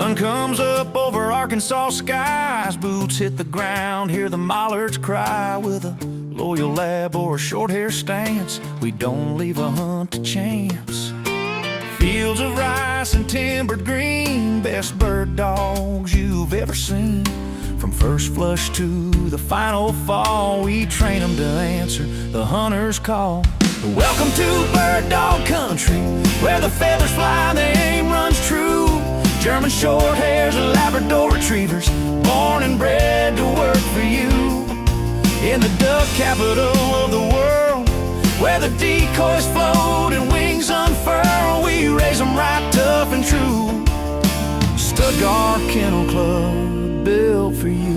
Sun comes up over Arkansas skies, boots hit the ground, hear the mallards cry. With a loyal lab or a short hair stance, we don't leave a hunt to chance. Fields of rice and timbered green, best bird dogs you've ever seen. From first flush to the final fall, we train them to answer the hunter's call. Welcome to bird dog country, where the feathers fly, the aim runs true. German short hairs and Labrador retrievers, born and bred to work for you. In the duck capital of the world, where the decoys float and wings unfurl, we raise them right tough and true. STUTTGART Kennel Club, built for you.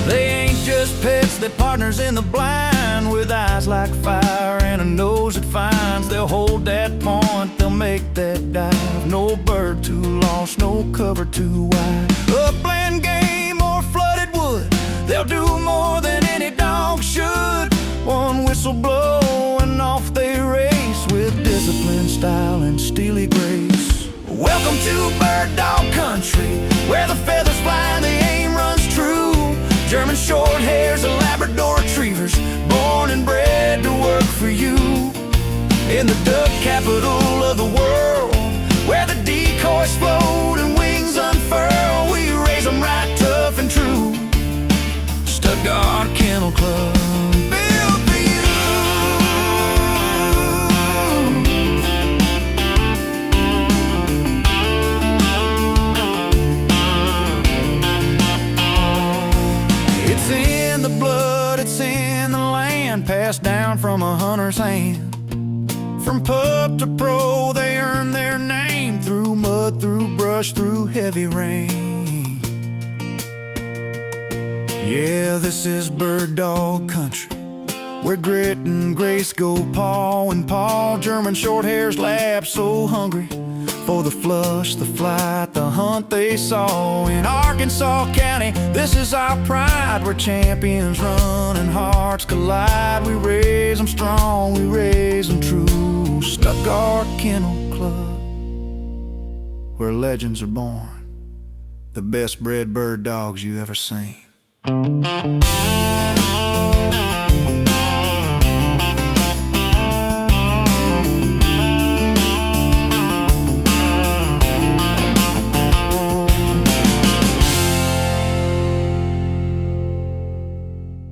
They ain't just pets, they're partners in the blind, with eyes like fire and a nose that finds. They'll hold that point, they'll make that dive. No bird too lost, no cover too wide. Upland game or flooded wood, they'll do more than any dog should. One whistle blow and off they race, with discipline, style, and steely grace. Welcome to bird dog country, where the feathers fly and the aim runs true. German short hairs and Labrador retrievers, born and bred to work for you. In the duck capital of the world, where the decoys float and wings unfurl, we raise them right tough and true. STUTTGART Kennel Club, built for you. It's in the blood, it's in the land, passed down from a hunter's hand. From pup to pro, they earn their name, through mud, through brush, through heavy rain. Yeah, this is bird dog country, where grit and grace go paw in paw. German short hairs lab, so hungry for the flush, the flight, the hunt they saw. In Arkansas County, this is our pride, where champions run and hearts collide. We raise them strong, we raise them true. STUTTGART Kennel Club, where legends are born, the best bred bird dogs you ever seen.